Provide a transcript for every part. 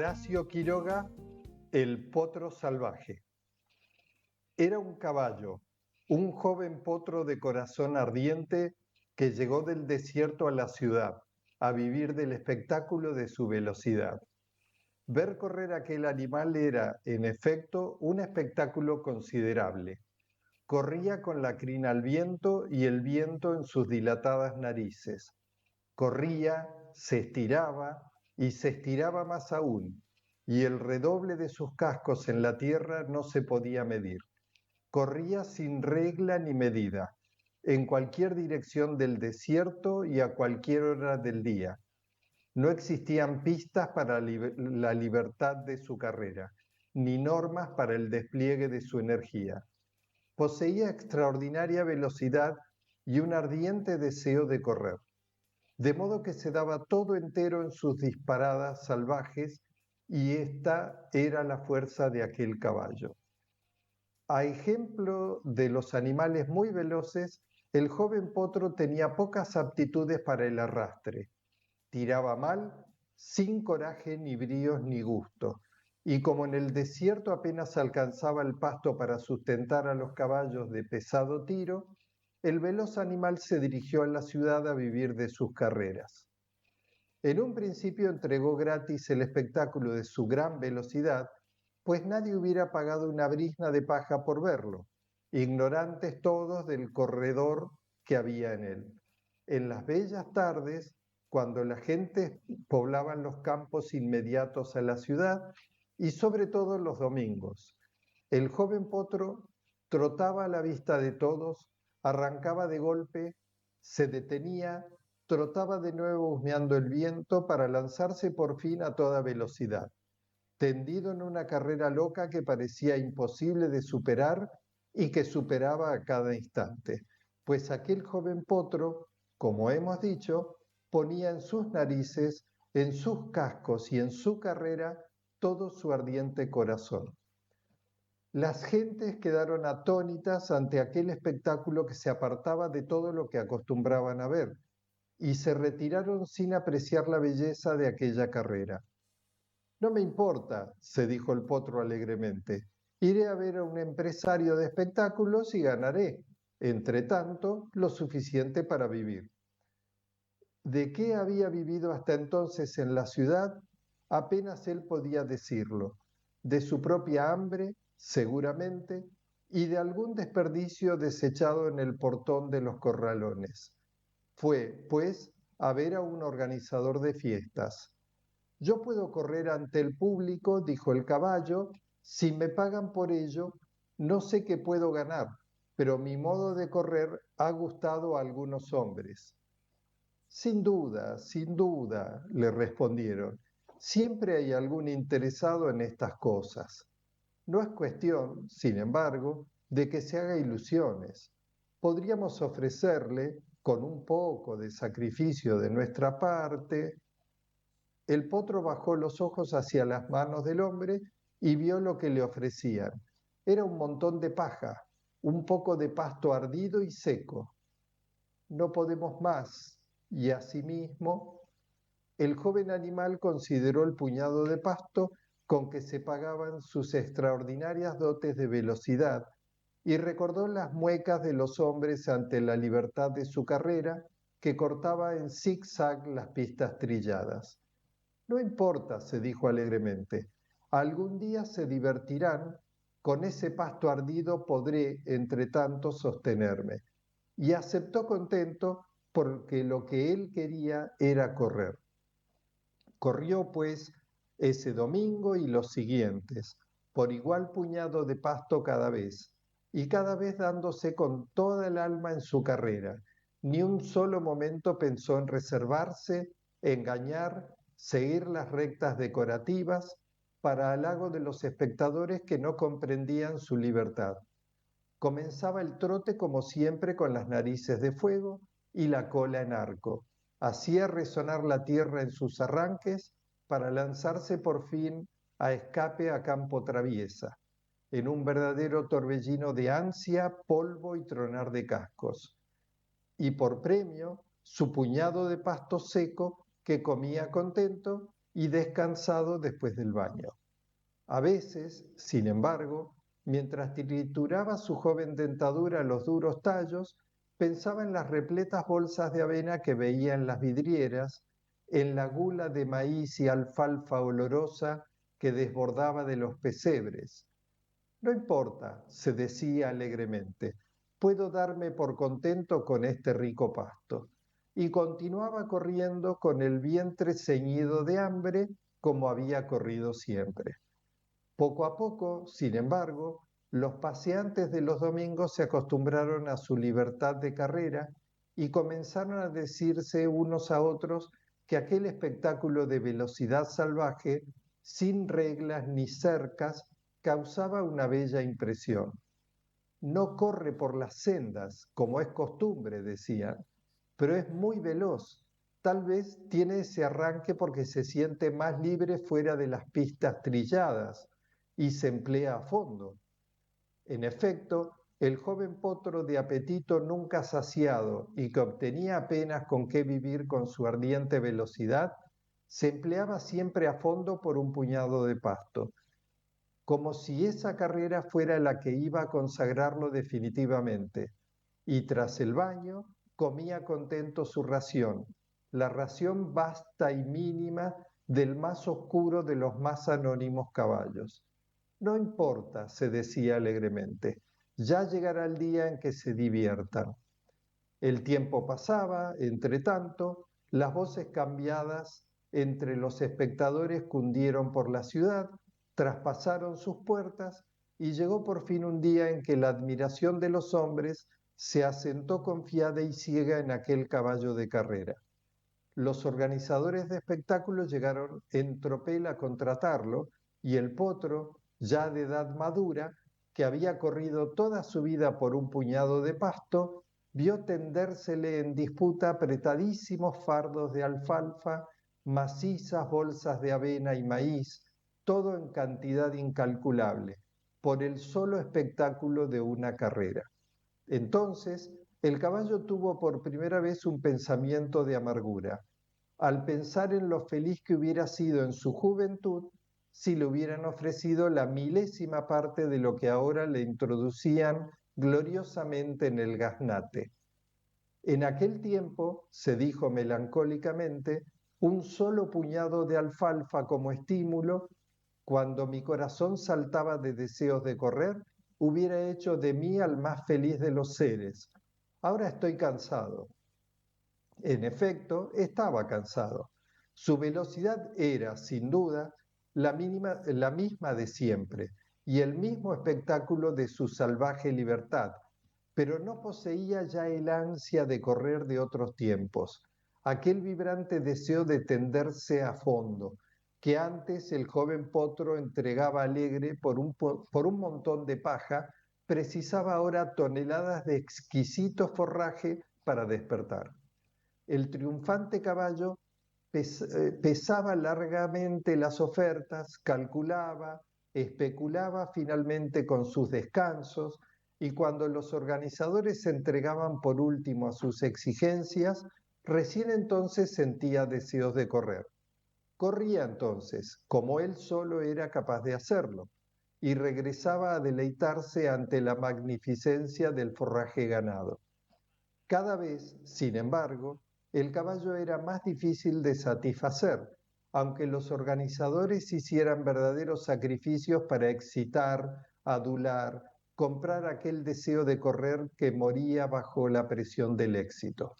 Horacio Quiroga, el potro salvaje. Era un caballo, un joven potro de corazón ardiente que llegó del desierto a la ciudad, a vivir del espectáculo de su velocidad. Ver correr aquel animal era, en efecto, un espectáculo considerable. Corría con la crina al viento y el viento en sus dilatadas narices. Corría, se estiraba y se estiraba más aún, y el redoble de sus cascos en la tierra no se podía medir. Corría sin regla ni medida, en cualquier dirección del desierto y a cualquier hora del día. No existían pistas para la libertad de su carrera, ni normas para el despliegue de su energía. Poseía extraordinaria velocidad y un ardiente deseo de correr, de modo que se daba todo entero en sus disparadas salvajes, y esta era la fuerza de aquel caballo. A ejemplo de los animales muy veloces, el joven potro tenía pocas aptitudes para el arrastre. Tiraba mal, sin coraje ni bríos ni gusto, y como en el desierto apenas alcanzaba el pasto para sustentar a los caballos de pesado tiro, el veloz animal se dirigió a la ciudad a vivir de sus carreras. En un principio entregó gratis el espectáculo de su gran velocidad, pues nadie hubiera pagado una brizna de paja por verlo, ignorantes todos del corredor que había en él. En las bellas tardes, cuando la gente poblaba los campos inmediatos a la ciudad, y sobre todo los domingos, el joven potro trotaba a la vista de todos, arrancaba de golpe, se detenía, trotaba de nuevo husmeando el viento para lanzarse por fin a toda velocidad, tendido en una carrera loca que parecía imposible de superar y que superaba a cada instante, pues aquel joven potro, como hemos dicho, ponía en sus narices, en sus cascos y en su carrera todo su ardiente corazón. Las gentes quedaron atónitas ante aquel espectáculo que se apartaba de todo lo que acostumbraban a ver, y se retiraron sin apreciar la belleza de aquella carrera. No me importa, se dijo el potro alegremente, iré a ver a un empresario de espectáculos y ganaré, entre tanto, lo suficiente para vivir. ¿De qué había vivido hasta entonces en la ciudad? Apenas él podía decirlo. De su propia hambre, seguramente, y de algún desperdicio desechado en el portón de los corralones. Fue, pues, a ver a un organizador de fiestas. Yo puedo correr ante el público, dijo el caballo, si me pagan por ello, no sé qué puedo ganar, pero mi modo de correr ha gustado a algunos hombres. Sin duda, le respondieron. Siempre hay algún interesado en estas cosas. No es cuestión, sin embargo, de que se haga ilusiones. Podríamos ofrecerle, con un poco de sacrificio de nuestra parte. El potro bajó los ojos hacia las manos del hombre y vio lo que le ofrecían. Era un montón de paja, un poco de pasto ardido y seco. No podemos más, y asimismo, el joven animal consideró el puñado de pasto con que se pagaban sus extraordinarias dotes de velocidad y recordó las muecas de los hombres ante la libertad de su carrera, que cortaba en zig-zag las pistas trilladas. No importa, se dijo alegremente, algún día se divertirán, con ese pasto ardido podré, entre tanto, sostenerme. Y aceptó contento, porque lo que él quería era correr. Corrió, pues, ese domingo y los siguientes, por igual puñado de pasto cada vez, y cada vez dándose con toda el alma en su carrera. Ni un solo momento pensó en reservarse, engañar, seguir las rectas decorativas, para halago de los espectadores que no comprendían su libertad. Comenzaba el trote como siempre con las narices de fuego y la cola en arco. Hacía resonar la tierra en sus arranques para lanzarse por fin a escape a campo traviesa, en un verdadero torbellino de ansia, polvo y tronar de cascos. Y por premio, su puñado de pasto seco que comía contento y descansado después del baño. A veces, sin embargo, mientras trituraba su joven dentadura los duros tallos, pensaba en las repletas bolsas de avena que veía en las vidrieras, en la gula de maíz y alfalfa olorosa que desbordaba de los pesebres. No importa, se decía alegremente, puedo darme por contento con este rico pasto. Y continuaba corriendo con el vientre ceñido de hambre como había corrido siempre. Poco a poco, sin embargo, los paseantes de los domingos se acostumbraron a su libertad de carrera y comenzaron a decirse unos a otros que aquel espectáculo de velocidad salvaje, sin reglas ni cercas, causaba una bella impresión. No corre por las sendas, como es costumbre, decían, pero es muy veloz. Tal vez tiene ese arranque porque se siente más libre fuera de las pistas trilladas y se emplea a fondo. En efecto, el joven potro de apetito nunca saciado y que obtenía apenas con qué vivir con su ardiente velocidad, se empleaba siempre a fondo por un puñado de pasto, como si esa carrera fuera la que iba a consagrarlo definitivamente. Y tras el baño, comía contento su ración, la ración vasta y mínima del más oscuro de los más anónimos caballos. No importa, se decía alegremente, ya llegará el día en que se diviertan. El tiempo pasaba, entre tanto, las voces cambiadas entre los espectadores cundieron por la ciudad, traspasaron sus puertas y llegó por fin un día en que la admiración de los hombres se asentó confiada y ciega en aquel caballo de carrera. Los organizadores de espectáculos llegaron en tropel a contratarlo y el potro, ya de edad madura, que había corrido toda su vida por un puñado de pasto, vio tendérsele en disputa apretadísimos fardos de alfalfa, macizas bolsas de avena y maíz, todo en cantidad incalculable, por el solo espectáculo de una carrera. Entonces, el caballo tuvo por primera vez un pensamiento de amargura, al pensar en lo feliz que hubiera sido en su juventud si le hubieran ofrecido la milésima parte de lo que ahora le introducían gloriosamente en el gaznate. En aquel tiempo, se dijo melancólicamente, un solo puñado de alfalfa como estímulo, cuando mi corazón saltaba de deseos de correr, hubiera hecho de mí al más feliz de los seres. Ahora estoy cansado. En efecto, estaba cansado. Su velocidad era, sin duda, la misma de siempre y el mismo espectáculo de su salvaje libertad, pero no poseía ya el ansia de correr de otros tiempos, aquel vibrante deseo de tenderse a fondo, que antes el joven potro entregaba alegre por un montón de paja, precisaba ahora toneladas de exquisito forraje para despertar. El triunfante caballo pesaba largamente las ofertas, calculaba, especulaba finalmente con sus descansos y cuando los organizadores se entregaban por último a sus exigencias, recién entonces sentía deseos de correr. Corría entonces, como él solo era capaz de hacerlo, y regresaba a deleitarse ante la magnificencia del forraje ganado. Cada vez, sin embargo, el caballo era más difícil de satisfacer, aunque los organizadores hicieran verdaderos sacrificios para excitar, adular, comprar aquel deseo de correr que moría bajo la presión del éxito.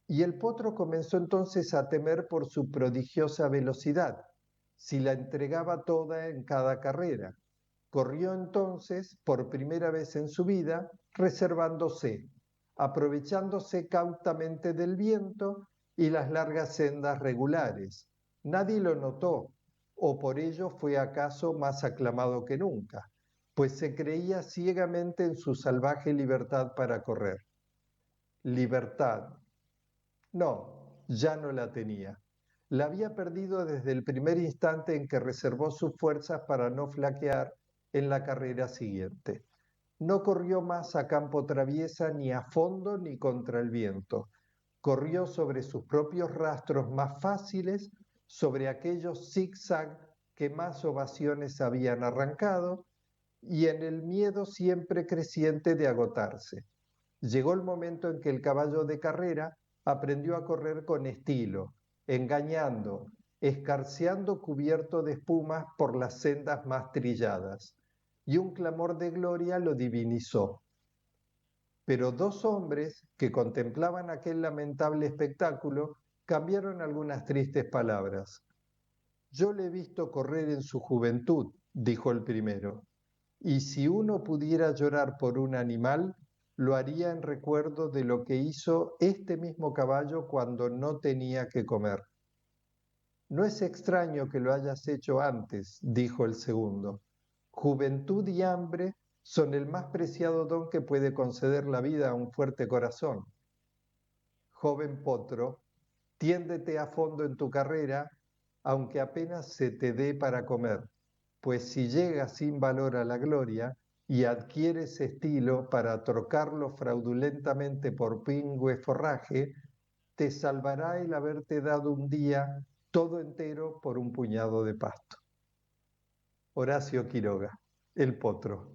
Y el potro comenzó entonces a temer por su prodigiosa velocidad, si la entregaba toda en cada carrera. Corrió entonces, por primera vez en su vida, reservándose, aprovechándose cautamente del viento y las largas sendas regulares. Nadie lo notó, o por ello fue acaso más aclamado que nunca, pues se creía ciegamente en su salvaje libertad para correr. Libertad. No, ya no la tenía. La había perdido desde el primer instante en que reservó sus fuerzas para no flaquear en la carrera siguiente. No corrió más a campo traviesa ni a fondo ni contra el viento. Corrió sobre sus propios rastros más fáciles sobre aquellos zigzag que más ovaciones habían arrancado y en el miedo siempre creciente de agotarse. Llegó el momento en que el caballo de carrera aprendió a correr con estilo, engañando, escarceando cubierto de espumas por las sendas más trilladas, y un clamor de gloria lo divinizó. Pero dos hombres que contemplaban aquel lamentable espectáculo cambiaron algunas tristes palabras. Yo le he visto correr en su juventud, dijo el primero, y si uno pudiera llorar por un animal, lo haría en recuerdo de lo que hizo este mismo caballo cuando no tenía que comer. No es extraño que lo hayas hecho antes, dijo el segundo. Juventud y hambre son el más preciado don que puede conceder la vida a un fuerte corazón. Joven potro, tiéndete a fondo en tu carrera, aunque apenas se te dé para comer, pues si llegas sin valor a la gloria y adquieres estilo para trocarlo fraudulentamente por pingüe forraje, te salvará el haberte dado un día todo entero por un puñado de pasto. Horacio Quiroga, El Potro.